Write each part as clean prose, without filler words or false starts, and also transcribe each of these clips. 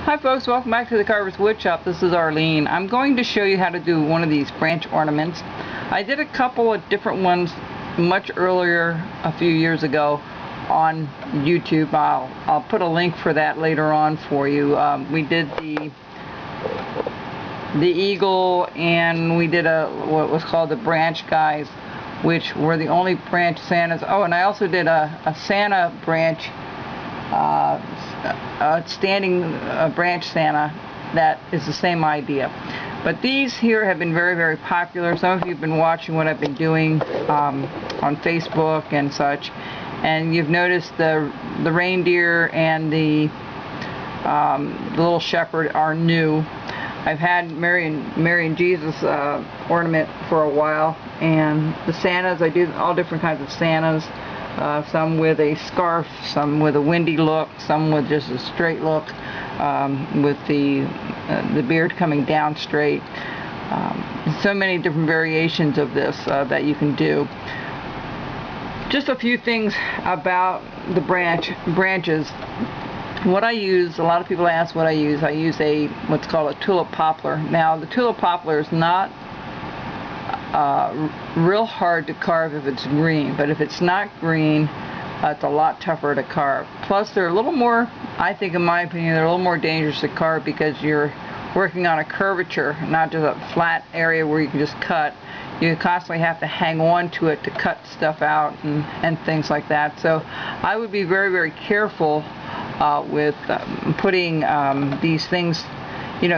Hi folks, welcome back to the Carver's Woodshop. This is Arlene. I'm going to show you how to do one of these branch ornaments. I did a couple of different ones much earlier, a few years ago, on YouTube. I'll put a link for that later on for you. We did the eagle, and we did what was called the branch guys, which were the only branch Santas. Oh, and I also did a Santa branch, standing branch Santa that is the same idea. But these here have been very, very popular. Some of you have been watching what I've been doing on Facebook and such, and you've noticed the reindeer and the little shepherd are new. I've had Mary and Jesus ornament for a while, and the Santas, I do all different kinds of Santas. Some with a scarf, some with a windy look, some with just a straight look, with the beard coming down straight. So many different variations of this that you can do. Just a few things about the branches. What I use, a lot of people ask what I use. I use what's called a tulip poplar. Now, the tulip poplar is not real hard to carve if it's green, but if it's not green, it's a lot tougher to carve. Plus, they're a little more, I think, in my opinion, they're a little more dangerous to carve because you're working on a curvature, not just a flat area where you can just cut. You constantly have to hang on to it to cut stuff out and things like that. So I would be very, very careful with putting these things,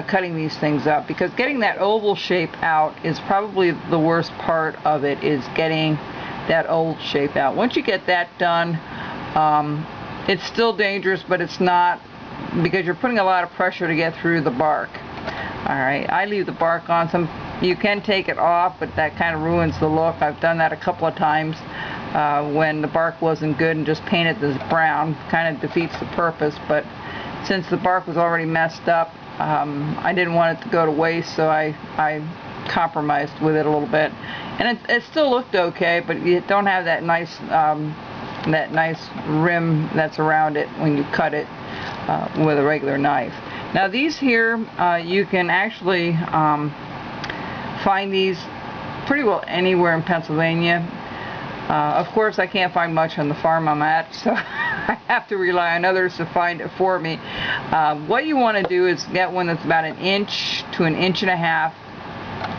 cutting these things up, because getting that oval shape out is probably the worst part of it, is getting that oval shape out. Once you get that done, it's still dangerous, but it's not, because you're putting a lot of pressure to get through the bark. Alright, I leave the bark on. You can take it off, but that kind of ruins the look. I've done that a couple of times when the bark wasn't good, and just painted this brown. Kind of defeats the purpose, but since the bark was already messed up, I didn't want it to go to waste, so I compromised with it a little bit, and it still looked okay, but you don't have that nice rim that's around it when you cut it with a regular knife. Now these here, you can actually find these pretty well anywhere in Pennsylvania. Of course, I can't find much on the farm I'm at, so I have to rely on others to find it for me. What you want to do is get one that's about 1 inch to 1.5 inches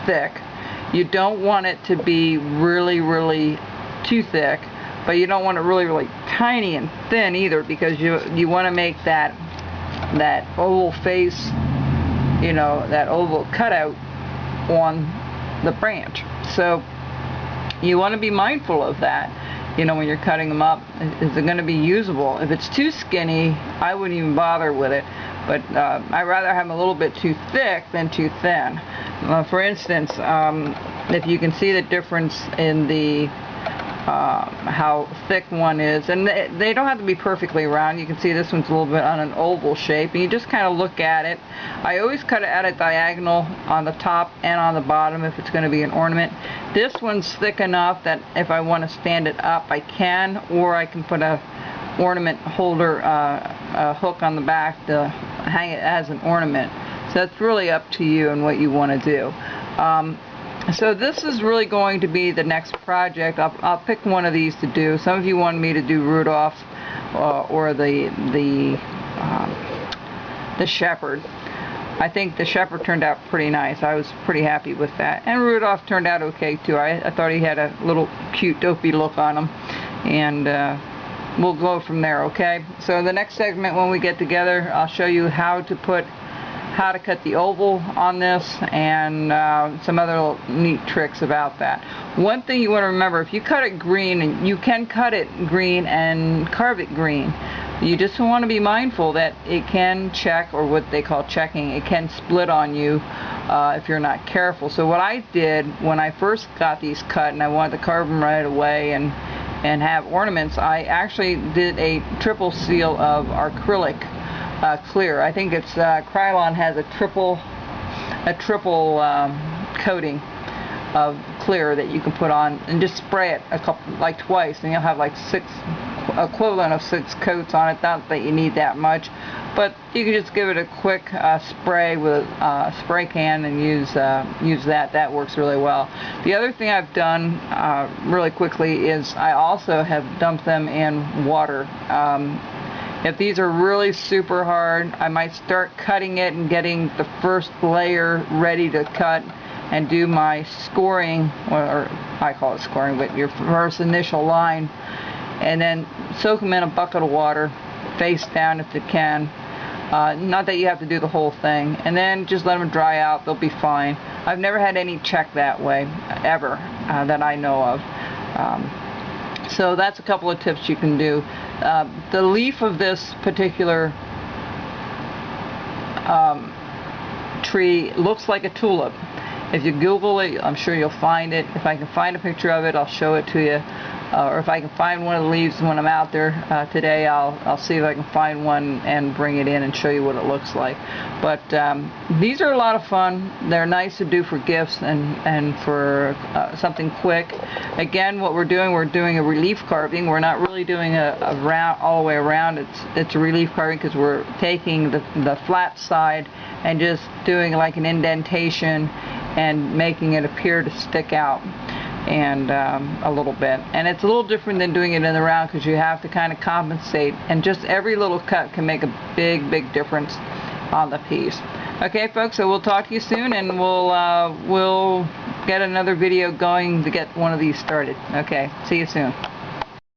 thick. You don't want it to be really, really too thick, but you don't want it really, really tiny and thin either, because you want to make that oval face, that oval cutout on the branch. So you want to be mindful of that, when you're cutting them up. Is it going to be usable? If it's too skinny, I wouldn't even bother with it, but I'd rather have them a little bit too thick than too thin. For instance, if you can see the difference in the how thick one is, and they don't have to be perfectly round. You can see this one's a little bit on an oval shape, and you just kind of look at it. I always cut it at a diagonal on the top and on the bottom if it's going to be an ornament. This one's thick enough that if I want to stand it up, I can, or I can put a ornament holder hook on the back to hang it as an ornament. So that's really up to you and what you want to do. So this is really going to be the next project. I'll pick one of these to do. Some of you wanted me to do Rudolph or the shepherd. I think the shepherd turned out pretty nice. I was pretty happy with that. And Rudolph turned out okay too. I thought he had a little cute dopey look on him. And we'll go from there, okay? So the next segment, when we get together, I'll show you how to cut the oval on this, and some other little neat tricks about that. One thing you want to remember, if you cut it green, and you can cut it green and carve it green, you just want to be mindful that it can check, or what they call checking. It can split on you if you're not careful. So what I did when I first got these cut, and I wanted to carve them right away and have ornaments, I actually did a triple seal of acrylic clear. I think it's Krylon has a triple coating of clear that you can put on, and just spray it twice, and you'll have like 6 equivalent of 6 coats on it. Not that you need that much, but you can just give it a quick spray with a spray can and use that. That works really well. The other thing I've done really quickly is I also have dumped them in water. If these are really super hard, I might start cutting it and getting the first layer ready to cut and do my scoring, or I call it scoring, but your first initial line, and then soak them in a bucket of water, face down if you can. Not that you have to do the whole thing, and then just let them dry out. They'll be fine. I've never had any check that way ever that I know of. So that's a couple of tips you can do. The leaf of this particular tree looks like a tulip. If you Google it, I'm sure you'll find it. If I can find a picture of it, I'll show it to you. Or if I can find one of the leaves when I'm out there today, I'll see if I can find one and bring it in and show you what it looks like. But these are a lot of fun. They're nice to do for gifts and for something quick. Again, what we're doing a relief carving. We're not really doing a round all the way around. It's a relief carving because we're taking the flat side and just doing like an indentation and making it appear to stick out and a little bit. And it's a little different than doing it in the round because you have to kind of compensate, and just every little cut can make a big difference on the piece. Okay folks, so we'll talk to you soon, and we'll get another video going to get one of these started. Okay, see you soon.